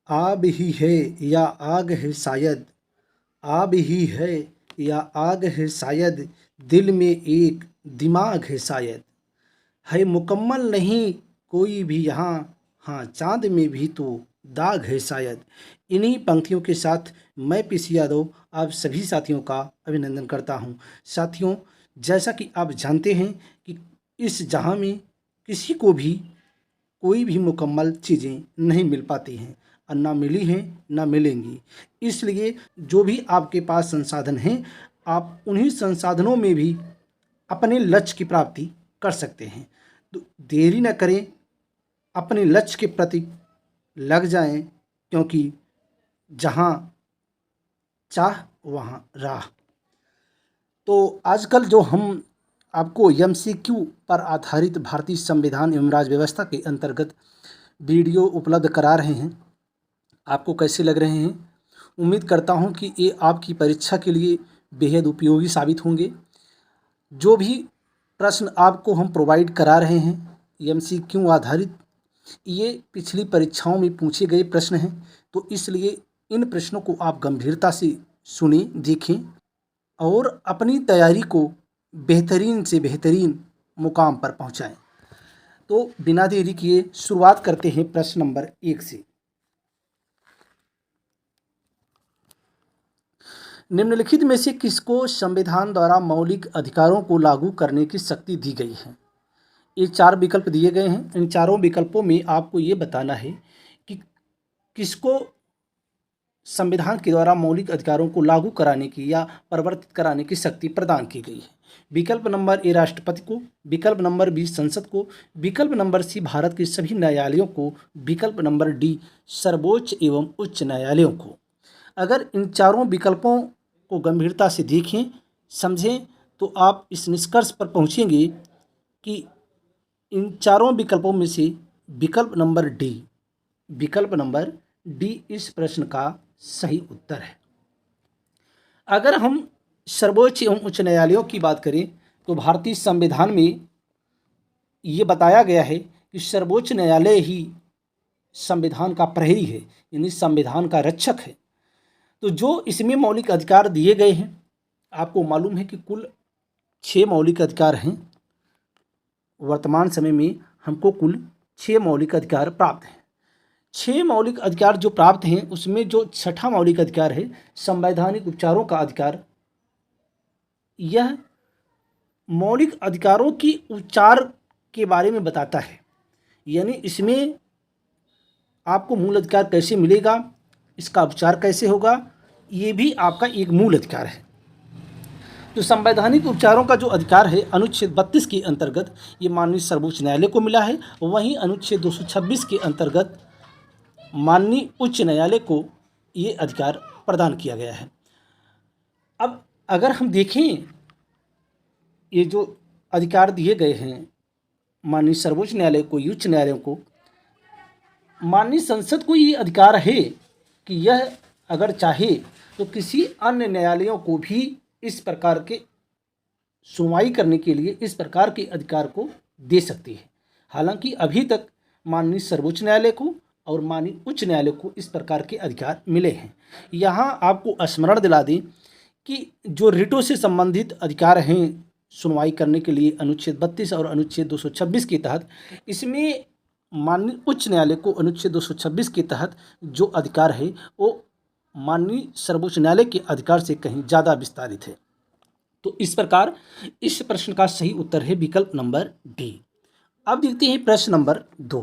आब ही है या आग है शायद, आब ही है या आग है शायद, दिल में एक दिमाग है शायद, है मुकम्मल नहीं कोई भी यहाँ, हाँ चाँद में भी तो दाग है शायद। इन्हीं पंक्तियों के साथ मैं पीसी यादव आप सभी साथियों का अभिनंदन करता हूँ। साथियों, जैसा कि आप जानते हैं कि इस जहाँ में किसी को भी कोई भी मुकम्मल चीज़ें नहीं मिल पाती हैं और ना मिली हैं ना मिलेंगी। इसलिए जो भी आपके पास संसाधन हैं, आप उन्हीं संसाधनों में भी अपने लक्ष्य की प्राप्ति कर सकते हैं। तो देरी न करें, अपने लक्ष्य के प्रति लग जाएं, क्योंकि जहाँ चाह वहाँ राह। तो आजकल जो हम आपको एमसीक्यू पर आधारित भारतीय संविधान एवं राज्य व्यवस्था के अंतर्गत वीडियो उपलब्ध करा रहे हैं, आपको कैसे लग रहे हैं? उम्मीद करता हूं कि ये आपकी परीक्षा के लिए बेहद उपयोगी साबित होंगे। जो भी प्रश्न आपको हम प्रोवाइड करा रहे हैं एमसीक्यू आधारित, ये पिछली परीक्षाओं में पूछे गए प्रश्न हैं, तो इसलिए इन प्रश्नों को आप गंभीरता से सुनें, देखें और अपनी तैयारी को बेहतरीन से बेहतरीन मुकाम पर पहुंचाएं। तो बिना देरी किए शुरुआत करते हैं प्रश्न नंबर 1 से। निम्नलिखित में से किसको संविधान द्वारा मौलिक अधिकारों को लागू करने की शक्ति दी गई है? ये 4 विकल्प दिए गए हैं। इन चारों विकल्पों में आपको ये बताना है कि किसको संविधान के द्वारा मौलिक अधिकारों को लागू कराने की या परिवर्तित कराने की शक्ति प्रदान की गई है। विकल्प नंबर ए राष्ट्रपति को, विकल्प नंबर बी संसद को, विकल्प नंबर सी भारत के सभी न्यायालयों को, विकल्प नंबर डी सर्वोच्च एवं उच्च न्यायालयों को। अगर इन चारों विकल्पों को गंभीरता से देखें, समझें, तो आप इस निष्कर्ष पर पहुंचेंगे कि इन चारों विकल्पों में से विकल्प नंबर डी इस प्रश्न का सही उत्तर है। अगर हम सर्वोच्च एवं उच्च न्यायालयों की बात करें तो भारतीय संविधान में ये बताया गया है कि सर्वोच्च न्यायालय ही संविधान का प्रहरी है, यानी संविधान का रक्षक है। तो जो इसमें मौलिक अधिकार दिए गए हैं, आपको मालूम है कि कुल 6 मौलिक अधिकार हैं। वर्तमान समय में हमको कुल 6 मौलिक अधिकार प्राप्त हैं। 6 मौलिक अधिकार जो प्राप्त हैं, उसमें जो 6ठा मौलिक अधिकार है संवैधानिक उपचारों का अधिकार, यह मौलिक अधिकारों की उपचार के बारे में बताता है। यानी इसमें आपको मूल अधिकार कैसे मिलेगा, इसका उपचार कैसे होगा, ये भी आपका एक मूल अधिकार है। तो संवैधानिक उपचारों का जो अधिकार है अनुच्छेद 32 के अंतर्गत ये माननीय सर्वोच्च न्यायालय को मिला है। वहीं अनुच्छेद 226 के अंतर्गत माननीय उच्च न्यायालय को ये अधिकार प्रदान किया गया है। अब अगर हम देखें ये जो अधिकार दिए गए हैं माननीय सर्वोच्च न्यायालय को, उच्च न्यायालयों को, माननीय संसद को ये अधिकार है कि यह अगर चाहे तो किसी अन्य न्यायालयों को भी इस प्रकार के सुनवाई करने के लिए इस प्रकार के अधिकार को दे सकती है। हालांकि अभी तक माननीय सर्वोच्च न्यायालय को और माननीय उच्च न्यायालय को इस प्रकार के अधिकार मिले हैं। यहाँ आपको स्मरण दिला दें कि जो रिटों से संबंधित अधिकार हैं सुनवाई करने के लिए अनुच्छेद 32 और अनुच्छेद 226 के तहत, इसमें माननीय उच्च न्यायालय को अनुच्छेद 226 के तहत जो अधिकार है वो माननीय सर्वोच्च न्यायालय के अधिकार से कहीं ज़्यादा विस्तारित है। तो इस प्रकार इस प्रश्न का सही उत्तर है विकल्प नंबर डी। अब देखते हैं प्रश्न नंबर 2।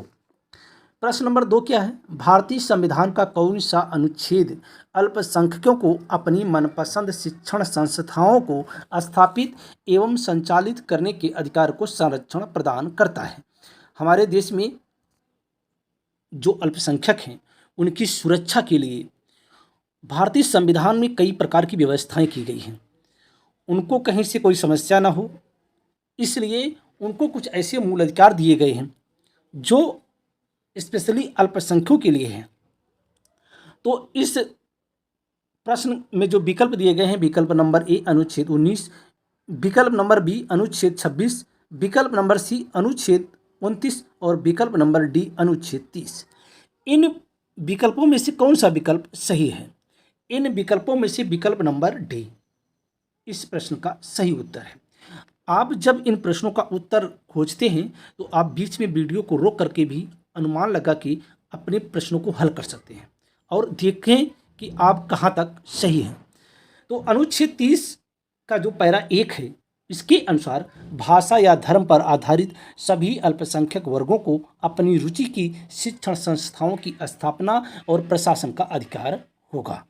प्रश्न नंबर 2 क्या है? भारतीय संविधान का कौन सा अनुच्छेद अल्पसंख्यकों को अपनी मनपसंद शिक्षण संस्थाओं को स्थापित एवं संचालित करने के अधिकार को संरक्षण प्रदान करता है? हमारे देश में जो अल्पसंख्यक हैं उनकी सुरक्षा के लिए भारतीय संविधान में कई प्रकार की व्यवस्थाएं की गई हैं। उनको कहीं से कोई समस्या ना हो, इसलिए उनको कुछ ऐसे मूल अधिकार दिए गए हैं जो स्पेशली अल्पसंख्यकों के लिए हैं। तो इस प्रश्न में जो विकल्प दिए गए हैं, विकल्प नंबर ए अनुच्छेद 19, विकल्प नंबर बी अनुच्छेद 26, विकल्प नंबर सी अनुच्छेद 29 और विकल्प नंबर डी अनुच्छेद 30। इन विकल्पों में से कौन सा विकल्प सही है? इन विकल्पों में से विकल्प नंबर डी इस प्रश्न का सही उत्तर है। आप जब इन प्रश्नों का उत्तर खोजते हैं तो आप बीच में वीडियो को रोक करके भी अनुमान लगा के अपने प्रश्नों को हल कर सकते हैं और देखें कि आप कहाँ तक सही हैं। तो अनुच्छेद 30 का जो पैरा 1 है, इसके अनुसार भाषा या धर्म पर आधारित सभी अल्पसंख्यक वर्गों को अपनी रुचि की शिक्षण संस्थाओं की स्थापना और प्रशासन का अधिकार होगा।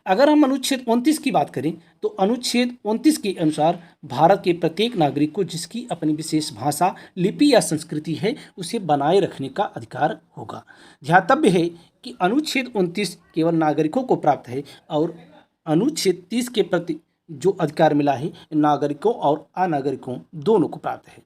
अगर हम अनुच्छेद 29 की बात करें तो अनुच्छेद 29 के अनुसार भारत के प्रत्येक नागरिक को जिसकी अपनी विशेष भाषा, लिपि या संस्कृति है, उसे बनाए रखने का अधिकार होगा। ध्यातव्य है कि अनुच्छेद 29 केवल नागरिकों को प्राप्त है और अनुच्छेद 30 के प्रति जो अधिकार मिला है नागरिकों और अनागरिकों दोनों को प्राप्त है।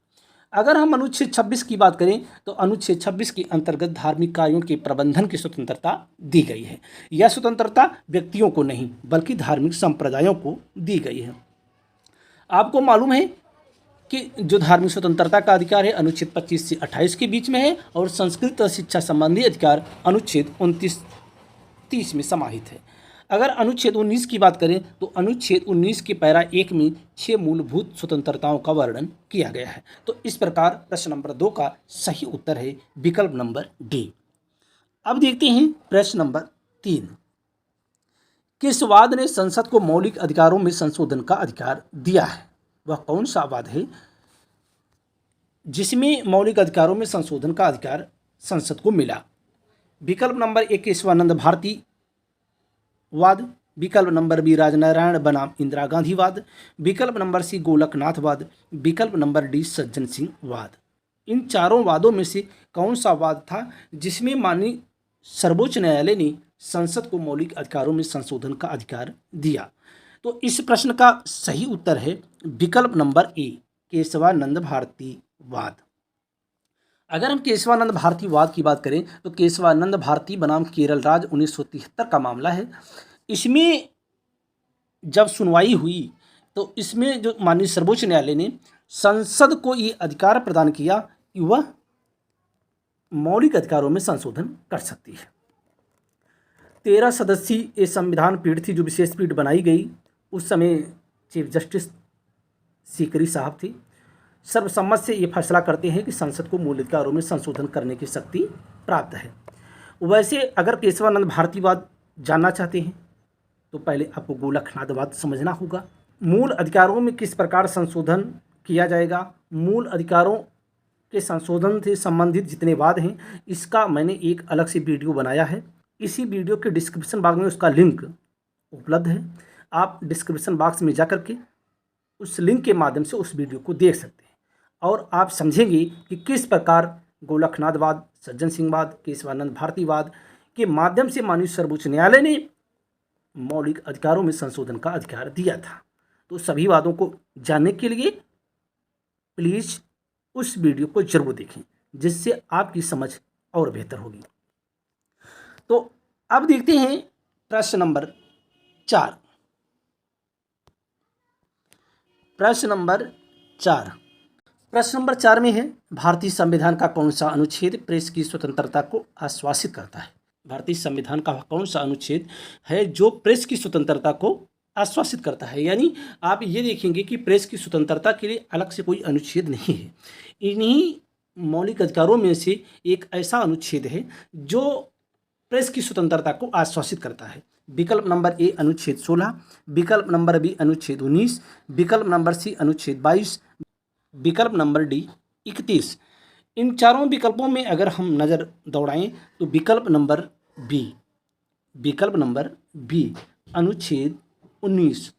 अगर हम अनुच्छेद 26 की बात करें तो अनुच्छेद 26 के अंतर्गत धार्मिक कार्यों के प्रबंधन की स्वतंत्रता दी गई है। यह स्वतंत्रता व्यक्तियों को नहीं बल्कि धार्मिक संप्रदायों को दी गई है। आपको मालूम है कि जो धार्मिक स्वतंत्रता का अधिकार है अनुच्छेद 25 से 28 के बीच में है और संस्कृत और शिक्षा संबंधी अधिकार अनुच्छेद 29-30 में समाहित है। अगर अनुच्छेद 19 की बात करें तो अनुच्छेद 19 के पैरा 1 में 6 मूलभूत स्वतंत्रताओं का वर्णन किया गया है। तो इस प्रकार प्रश्न नंबर 2 का सही उत्तर है विकल्प नंबर डी। अब देखते हैं प्रश्न नंबर 3। किस वाद ने संसद को मौलिक अधिकारों में संशोधन का अधिकार दिया है? वह कौन सा वाद है जिसमें मौलिक अधिकारों में संशोधन का अधिकार संसद को मिला? विकल्प नंबर 1 केशवानंद भारती वाद, विकल्प नंबर बी राजनारायण बनाम इंदिरा गांधी वाद, विकल्प नंबर सी गोलकनाथ वाद, विकल्प नंबर डी सज्जन सिंह वाद। इन चारों वादों में से कौन सा वाद था जिसमें माननीय सर्वोच्च न्यायालय ने संसद को मौलिक अधिकारों में संशोधन का अधिकार दिया? तो इस प्रश्न का सही उत्तर है विकल्प नंबर ए केशवानंद भारती वाद। अगर हम केशवानंद भारती वाद की बात करें तो केशवानंद भारती बनाम केरल राज्य 1973 का मामला है। इसमें जब सुनवाई हुई तो इसमें जो माननीय सर्वोच्च न्यायालय ने संसद को ये अधिकार प्रदान किया कि वह मौलिक अधिकारों में संशोधन कर सकती है। 13 सदस्यीय ये संविधान पीठ थी जो विशेष पीठ बनाई गई। उस समय चीफ जस्टिस सीकरी साहब थे। सर्वसम्मत से ये फैसला करते हैं कि संसद को मूल अधिकारों में संशोधन करने की शक्ति प्राप्त है। वैसे अगर केशवानंद भारतीवाद जानना चाहते हैं तो पहले आपको गोलकनाथवाद समझना होगा। मूल अधिकारों में किस प्रकार संशोधन किया जाएगा, मूल अधिकारों के संशोधन से संबंधित जितने वाद हैं इसका मैंने एक अलग से वीडियो बनाया है। इसी वीडियो के डिस्क्रिप्शन बॉक्स में उसका लिंक उपलब्ध है। आप डिस्क्रिप्शन बॉक्स में जाकर के उस लिंक के माध्यम से उस वीडियो को देख सकते हैं और आप समझेंगे कि किस प्रकार गोलकनाथवाद, सज्जन सिंहवाद, केशवानंद भारतीवाद के माध्यम से माननीय सर्वोच्च न्यायालय ने मौलिक अधिकारों में संशोधन का अधिकार दिया था। तो सभी वादों को जानने के लिए प्लीज़ उस वीडियो को जरूर देखें जिससे आपकी समझ और बेहतर होगी। तो अब देखते हैं प्रश्न नंबर 4। प्रश्न नंबर 4 में है भारतीय संविधान का कौन सा अनुच्छेद प्रेस की स्वतंत्रता को आश्वासित करता है? भारतीय संविधान का कौन सा अनुच्छेद है जो प्रेस की स्वतंत्रता को आश्वासित करता है? यानी आप ये देखेंगे कि प्रेस की स्वतंत्रता के लिए अलग से कोई अनुच्छेद नहीं है। इन्हीं मौलिक अधिकारों में से एक ऐसा अनुच्छेद है जो प्रेस की स्वतंत्रता को आश्वासित करता है। विकल्प नंबर ए अनुच्छेद 16, विकल्प नंबर बी अनुच्छेद 19, विकल्प नंबर सी अनुच्छेद 22, विकल्प नंबर डी 31। इन चारों विकल्पों में अगर हम नज़र दौड़ाएं तो विकल्प नंबर बी अनुच्छेद 19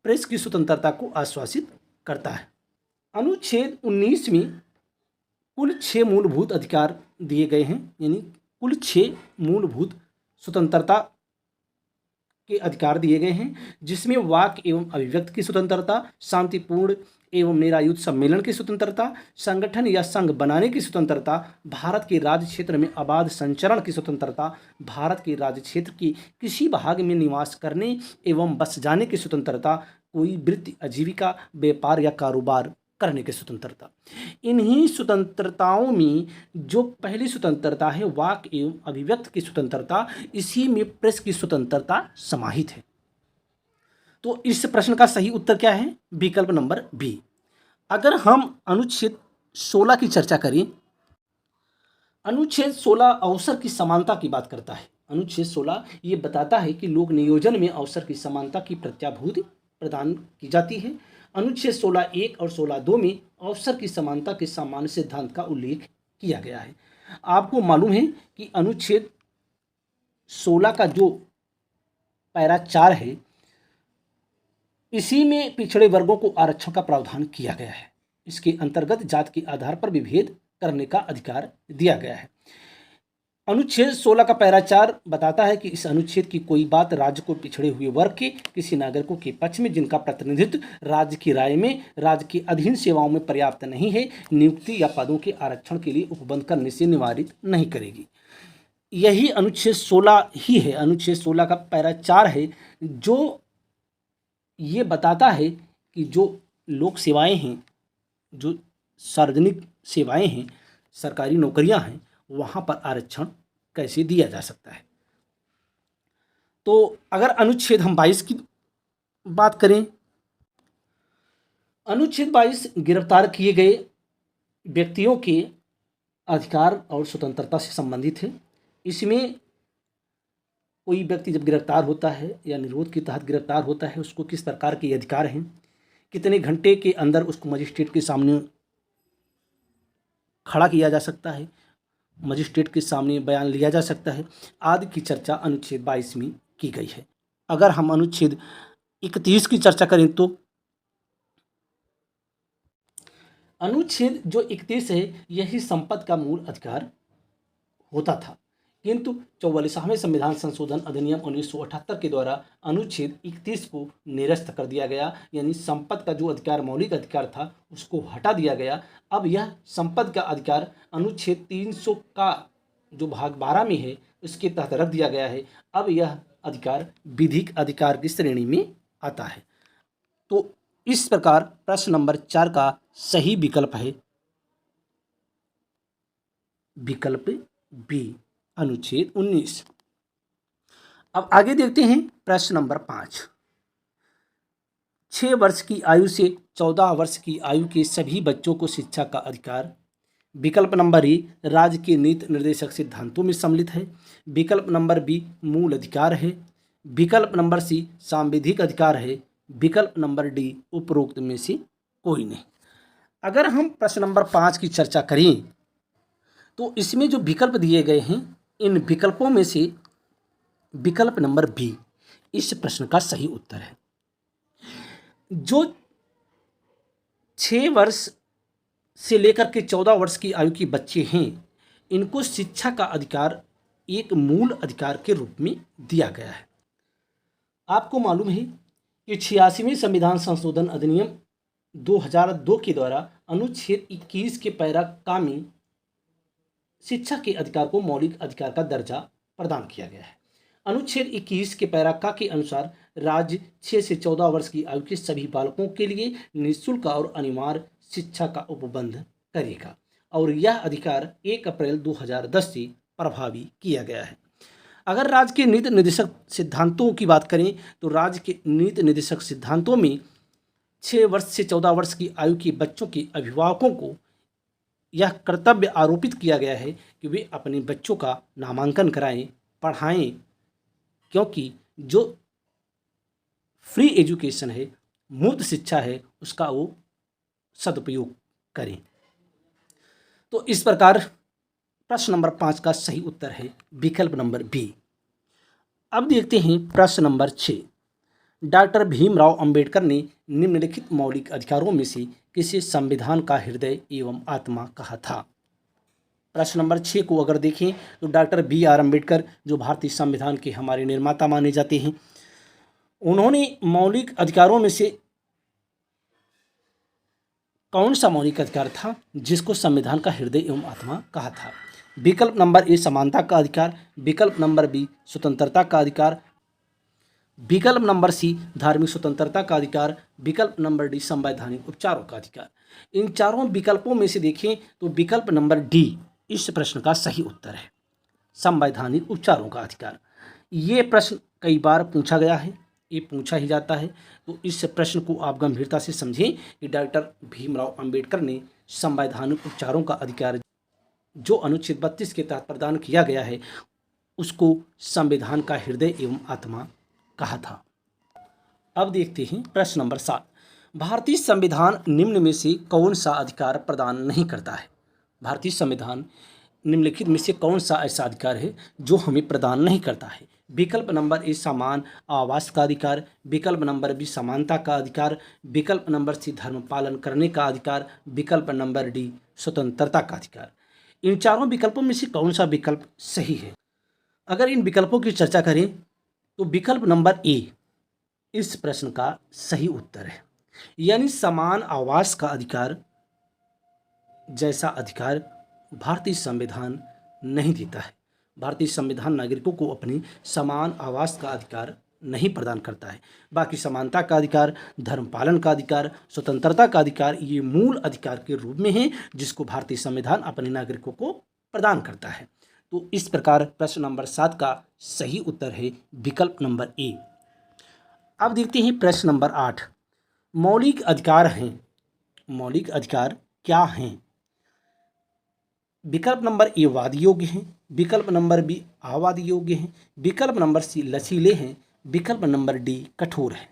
प्रेस की स्वतंत्रता को आश्वासित करता है। अनुच्छेद 19 में कुल 6 मूलभूत अधिकार दिए गए हैं, यानी कुल 6 मूलभूत स्वतंत्रता के अधिकार दिए गए हैं जिसमें वाक एवं अभिव्यक्ति की स्वतंत्रता, शांतिपूर्ण एवं निरायुध सम्मेलन की स्वतंत्रता, संगठन या संघ बनाने की स्वतंत्रता, भारत के राज्य क्षेत्र में अबाध संचरण की स्वतंत्रता, भारत के राज्य क्षेत्र के किसी भाग में निवास करने एवं बस जाने की स्वतंत्रता, कोई वृत्ति, आजीविका, व्यापार या कारोबार करने की स्वतंत्रता। इन्हीं स्वतंत्रताओं में जो पहली स्वतंत्रता है वाक एवं अभिव्यक्ति की स्वतंत्रता, इसी में प्रेस की स्वतंत्रता समाहित है। तो इस प्रश्न का सही उत्तर क्या है? विकल्प नंबर बी। अगर हम अनुच्छेद 16 की चर्चा करें, अनुच्छेद 16 अवसर की समानता की बात करता है। अनुच्छेद 16 ये बताता है कि लोक नियोजन में अवसर की समानता की प्रत्याभूति प्रदान की जाती है। अनुच्छेद 16(1) और 16(2) में अवसर की समानता के सामान्य सिद्धांत का उल्लेख किया गया है। आपको मालूम है कि अनुच्छेद 16 का जो पैरा 4 है, इसी में पिछड़े वर्गों को आरक्षण का प्रावधान किया गया है। इसके अंतर्गत जात के आधार पर विभेद करने का अधिकार दिया गया है। अनुच्छेद 16 का पैरा 4 बताता है कि इस अनुच्छेद की कोई बात राज्य को पिछड़े हुए वर्ग के किसी नागरिकों के पक्ष में जिनका प्रतिनिधित्व राज्य की राय में राज्य के अधीन सेवाओं में पर्याप्त नहीं है, नियुक्ति या पदों के आरक्षण के लिए उपबंध करने से निवारित नहीं करेगी। यही अनुच्छेद 16 ही है, अनुच्छेद 16 का पैरा 4 है, जो ये बताता है कि जो लोक सेवाएं हैं, जो सार्वजनिक सेवाएं हैं, सरकारी नौकरियां हैं, वहाँ पर आरक्षण कैसे दिया जा सकता है। तो अगर अनुच्छेद हम 22 की बात करें, अनुच्छेद 22 गिरफ्तार किए गए व्यक्तियों के अधिकार और स्वतंत्रता से संबंधित है। इसमें कोई व्यक्ति जब गिरफ्तार होता है या निरोध के तहत गिरफ्तार होता है, उसको किस प्रकार के अधिकार हैं, कितने घंटे के अंदर उसको मजिस्ट्रेट के सामने खड़ा किया जा सकता है, मजिस्ट्रेट के सामने बयान लिया जा सकता है, आदि की चर्चा अनुच्छेद 22 में की गई है। अगर हम अनुच्छेद 31 की चर्चा करें तो अनुच्छेद जो 31 है, यही संपत्ति का मूल अधिकार होता था, किंतु 44वें संविधान संशोधन अधिनियम 1978 के द्वारा अनुच्छेद 31 को निरस्त कर दिया गया, यानी संपत्ति का जो अधिकार मौलिक अधिकार था उसको हटा दिया गया। अब यह संपत्ति का अधिकार अनुच्छेद 300 का जो भाग 12 में है उसके तहत रख दिया गया है। अब यह अधिकार विधिक अधिकार की श्रेणी में आता है। तो इस प्रकार प्रश्न नंबर 4 का सही विकल्प है विकल्प बी, अनुच्छेद 19। अब आगे देखते हैं प्रश्न नंबर 5। 6 वर्ष की आयु से 14 वर्ष की आयु के सभी बच्चों को शिक्षा का अधिकार। विकल्प नंबर ए राज्य के नीति निर्देशक सिद्धांतों में सम्मिलित है। विकल्प नंबर बी मूल अधिकार है। विकल्प नंबर सी सांविधिक अधिकार है। विकल्प नंबर डी उपरोक्त में से कोई नहीं। अगर हम प्रश्न नंबर 5 की चर्चा करें तो इसमें जो विकल्प दिए गए हैं, इन विकल्पों में से विकल्प नंबर बी इस प्रश्न का सही उत्तर है। जो 6 वर्ष से लेकर के 14 वर्ष की आयु के बच्चे हैं, इनको शिक्षा का अधिकार एक मूल अधिकार के रूप में दिया गया है। आपको मालूम है कि 86वें संविधान संशोधन अधिनियम 2002 के द्वारा अनुच्छेद 21 के पैरा का में शिक्षा के अधिकार को मौलिक अधिकार का दर्जा प्रदान किया गया है। अनुच्छेद 21 के पैरा का के अनुसार राज्य 6 से 14 वर्ष की आयु के सभी बालकों के लिए निःशुल्क और अनिवार्य शिक्षा का उपबंध करेगा और यह अधिकार 1 अप्रैल 2010 से प्रभावी किया गया है। अगर राज्य के नीति निर्देशक सिद्धांतों की बात करें तो राज्य के नीति निर्देशक सिद्धांतों में 6 वर्ष से 14 वर्ष की आयु के बच्चों के अभिभावकों को यह कर्तव्य आरोपित किया गया है कि वे अपने बच्चों का नामांकन कराएं, पढ़ाएं, क्योंकि जो फ्री एजुकेशन है, मुफ्त शिक्षा है, उसका वो सदुपयोग करें। तो इस प्रकार प्रश्न नंबर 5 का सही उत्तर है विकल्प नंबर बी। अब देखते हैं प्रश्न नंबर 6। डॉक्टर भीमराव अंबेडकर ने निम्नलिखित मौलिक अधिकारों में से किसे संविधान का हृदय एवं आत्मा कहा था। प्रश्न नंबर 6 को अगर देखें तो डॉक्टर BR अम्बेडकर जो भारतीय संविधान के हमारे निर्माता माने जाते हैं, उन्होंने मौलिक अधिकारों में से कौन सा मौलिक अधिकार था जिसको संविधान का हृदय एवं आत्मा कहा था। विकल्प नंबर ए समानता का अधिकार, विकल्प नंबर बी स्वतंत्रता का अधिकार, विकल्प नंबर सी धार्मिक स्वतंत्रता का अधिकार, विकल्प नंबर डी संवैधानिक उपचारों का अधिकार। इन चारों विकल्पों में से देखें तो विकल्प नंबर डी इस प्रश्न का सही उत्तर है, संवैधानिक उपचारों का अधिकार। ये प्रश्न कई बार पूछा गया है, ये पूछा ही जाता है, तो इस प्रश्न को आप गंभीरता से समझें कि डॉक्टर भीमराव अंबेडकर ने संवैधानिक उपचारों का अधिकार जो अनुच्छेद 32 के तहत प्रदान किया गया है उसको संविधान का हृदय एवं आत्मा कहा था। अब देखते हैं प्रश्न नंबर 7। भारतीय संविधान निम्न में से कौन सा अधिकार प्रदान नहीं करता है? भारतीय संविधान निम्नलिखित में से कौन सा ऐसा अधिकार है जो हमें प्रदान नहीं करता है? विकल्प नंबर ए समान आवास का अधिकार, विकल्प नंबर बी समानता का अधिकार, विकल्प नंबर सी धर्म पालन करने का अधिकार, विकल्प नंबर डी स्वतंत्रता का अधिकार। इन चारों विकल्पों में से कौन सा विकल्प सही है? अगर इन विकल्पों की चर्चा करें तो विकल्प नंबर ए इस प्रश्न का सही उत्तर है, यानी समान आवास का अधिकार जैसा अधिकार भारतीय संविधान नहीं देता है। भारतीय संविधान नागरिकों को अपनी समान आवास का अधिकार नहीं प्रदान करता है। बाकी समानता का अधिकार, धर्म पालन का अधिकार, स्वतंत्रता का अधिकार ये मूल अधिकार के रूप में है जिसको भारतीय संविधान अपने नागरिकों को प्रदान करता है। तो इस प्रकार प्रश्न नंबर 7 का सही उत्तर है विकल्प नंबर ए। अब देखते हैं प्रश्न नंबर 8। मौलिक अधिकार हैं, मौलिक अधिकार क्या हैं? विकल्प नंबर ए वाद योग्य हैं, विकल्प नंबर बी अवाद योग्य हैं, विकल्प नंबर सी लचीले हैं, विकल्प नंबर डी कठोर है।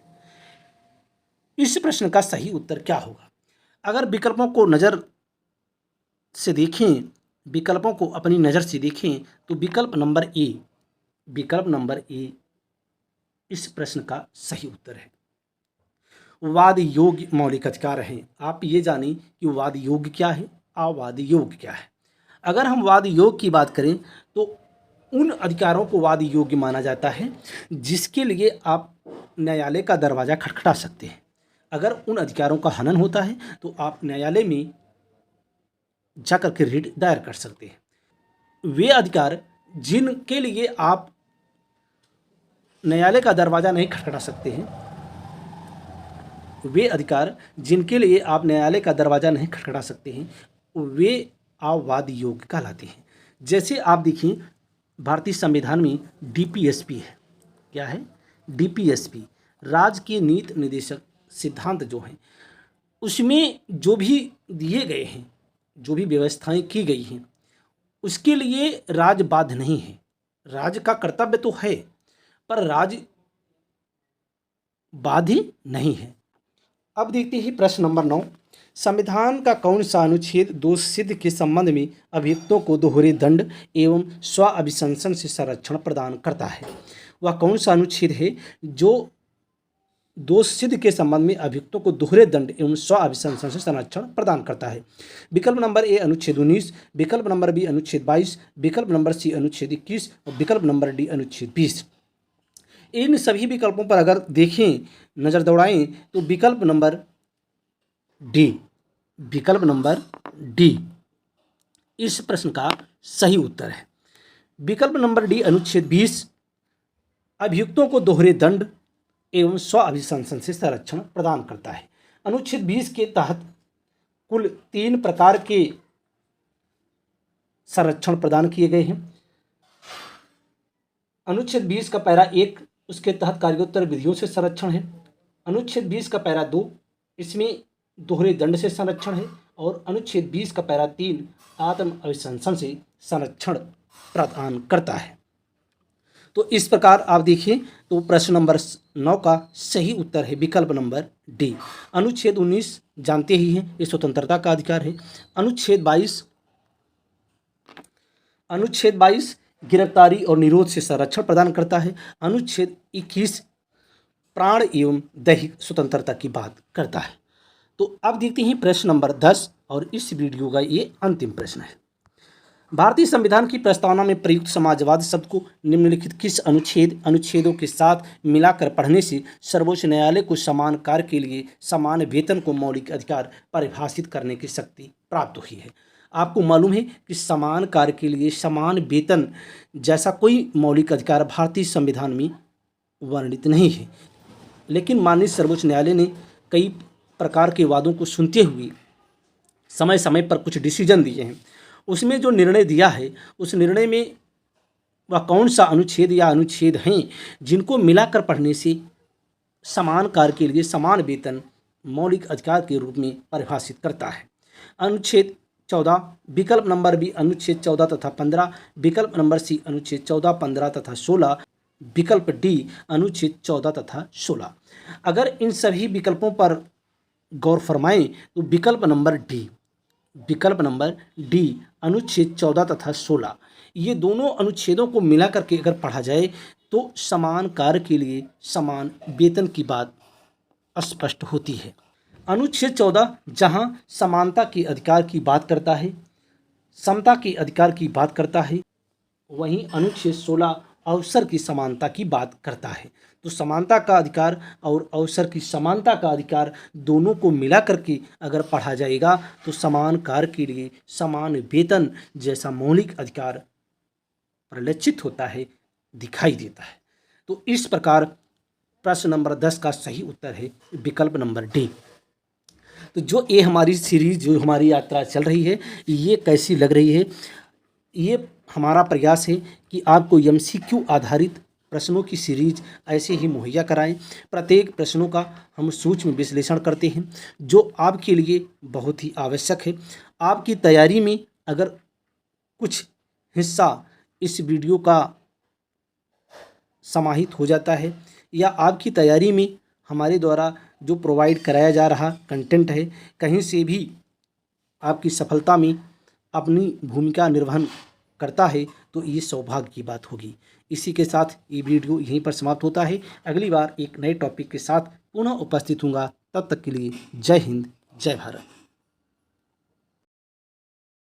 इस प्रश्न का सही उत्तर क्या होगा? अगर विकल्पों को नज़र से देखें, विकल्पों को अपनी नज़र से देखें तो विकल्प नंबर ए, विकल्प नंबर ए इस प्रश्न का सही उत्तर है। वाद योग्य मौलिक अधिकार हैं। आप ये जानें कि वाद योग्य क्या है, अवाद योग्य क्या है। अगर हम वाद योग्य की बात करें तो उन अधिकारों को वाद योग्य माना जाता है जिसके लिए आप न्यायालय का दरवाज़ा खटखटा सकते हैं। अगर उन अधिकारों का हनन होता है तो आप न्यायालय में जाकर के रिट दायर कर सकते हैं। वे अधिकार जिनके लिए आप न्यायालय का दरवाज़ा नहीं खटखटा सकते हैं, वे अधिकार जिनके लिए आप न्यायालय का दरवाज़ा नहीं खटखटा सकते हैं, वे अवाद योग्य कहलाते हैं। जैसे आप देखिए भारतीय संविधान में डीपीएसपी है। क्या है? डीपीएसपी, राज्य के नीति निर्देशक सिद्धांत जो हैं उसमें जो भी दिए गए हैं, जो भी व्यवस्थाएं की गई हैं उसके लिए राज्य बाध्य नहीं है। राज्य का कर्तव्य तो है पर राज्य बाध्य नहीं है। अब देखते हैं प्रश्न नंबर 9। संविधान का कौन सा अनुच्छेद दोष सिद्ध के संबंध में अभियुक्तों को दोहरे दंड एवं स्व अभिशंसन से संरक्षण प्रदान करता है? वह कौन सा अनुच्छेद है जो दोष सिद्ध के संबंध में अभियुक्तों को दोहरे दंड एवं स्व अभिशंसन से संरक्षण प्रदान करता है? विकल्प नंबर ए अनुच्छेद 19, विकल्प नंबर बी अनुच्छेद 22, विकल्प नंबर सी अनुच्छेद 21 और विकल्प नंबर डी अनुच्छेद 20। इन सभी विकल्पों पर अगर देखें, नज़र दौड़ाएं तो विकल्प नंबर डी, विकल्प नंबर डी इस प्रश्न का सही उत्तर है। विकल्प नंबर डी अनुच्छेद 20 अभियुक्तों को दोहरे दंड एवं स्व अभिशंसन से संरक्षण प्रदान करता है। अनुच्छेद 20 के तहत कुल 3 प्रकार के संरक्षण प्रदान किए गए हैं। अनुच्छेद 20 का पैरा 1 उसके तहत कार्योत्तर विधियों से संरक्षण है। अनुच्छेद 20 का पैरा 2 इसमें दोहरे दंड से संरक्षण है और अनुच्छेद 20 का पैरा 3 आत्म अभिशंसन से संरक्षण प्रदान करता है। तो इस प्रकार आप देखिए तो प्रश्न नंबर 9 का सही उत्तर है विकल्प नंबर डी। अनुच्छेद 19 जानते ही हैं, ये स्वतंत्रता का अधिकार है। अनुच्छेद 22 गिरफ्तारी और निरोध से संरक्षण प्रदान करता है। अनुच्छेद 21 प्राण एवं दैहिक स्वतंत्रता की बात करता है। तो अब देखते हैं प्रश्न नंबर 10 और इस वीडियो का ये अंतिम प्रश्न है। भारतीय संविधान की प्रस्तावना में प्रयुक्त समाजवाद शब्द को निम्नलिखित किस अनुच्छेदों के साथ मिलाकर पढ़ने से सर्वोच्च न्यायालय को समान कार्य के लिए समान वेतन को मौलिक अधिकार परिभाषित करने की शक्ति प्राप्त हुई है? आपको मालूम है कि समान कार्य के लिए समान वेतन जैसा कोई मौलिक अधिकार भारतीय संविधान में वर्णित नहीं है। लेकिन माननीय सर्वोच्च न्यायालय ने कई प्रकार के वादों को सुनते हुए समय समय पर कुछ डिसीजन दिए हैं। उसमें जो निर्णय दिया है उस निर्णय में वह कौन सा अनुच्छेद या अनुच्छेद हैं जिनको मिलाकर पढ़ने से समान कार्य के लिए समान वेतन मौलिक अधिकार के रूप में परिभाषित करता है। अनुच्छेद 14 विकल्प नंबर बी अनुच्छेद 14 तथा 15, विकल्प नंबर सी अनुच्छेद 14, 15 तथा 16, विकल्प डी अनुच्छेद 14 तथा 16। अगर इन सभी विकल्पों पर गौर फरमाएं तो विकल्प नंबर डी अनुच्छेद 14 तथा 16 ये दोनों अनुच्छेदों को मिला करके अगर पढ़ा जाए तो समान कार्य के लिए समान वेतन की बात स्पष्ट होती है। अनुच्छेद 14 जहां समानता के अधिकार की बात करता है, समता के अधिकार की बात करता है, वहीं अनुच्छेद 16 अवसर की समानता की बात करता है। तो समानता का अधिकार और अवसर की समानता का अधिकार दोनों को मिला करके अगर पढ़ा जाएगा तो समान कार्य के लिए समान वेतन जैसा मौलिक अधिकार परिलक्षित होता है, दिखाई देता है। तो इस प्रकार प्रश्न नंबर 10 का सही उत्तर है विकल्प नंबर डी। तो जो ये हमारी सीरीज जो हमारी यात्रा चल रही है ये कैसी लग रही है, ये हमारा प्रयास है कि आपको एमसीक्यू आधारित प्रश्नों की सीरीज ऐसे ही मुहैया कराएं। प्रत्येक प्रश्नों का हम सूक्ष्म विश्लेषण करते हैं जो आपके लिए बहुत ही आवश्यक है। आपकी तैयारी में अगर कुछ हिस्सा इस वीडियो का समाहित हो जाता है या आपकी तैयारी में हमारे द्वारा जो प्रोवाइड कराया जा रहा कंटेंट है कहीं से भी आपकी सफलता में अपनी भूमिका निर्वहन करता है तो ये सौभाग्य की बात होगी। इसी के साथ ये वीडियो यहीं पर समाप्त होता है। अगली बार एक नए टॉपिक के साथ पुनः उपस्थित होऊंगा। तब तक के लिए जय हिंद, जय भारत।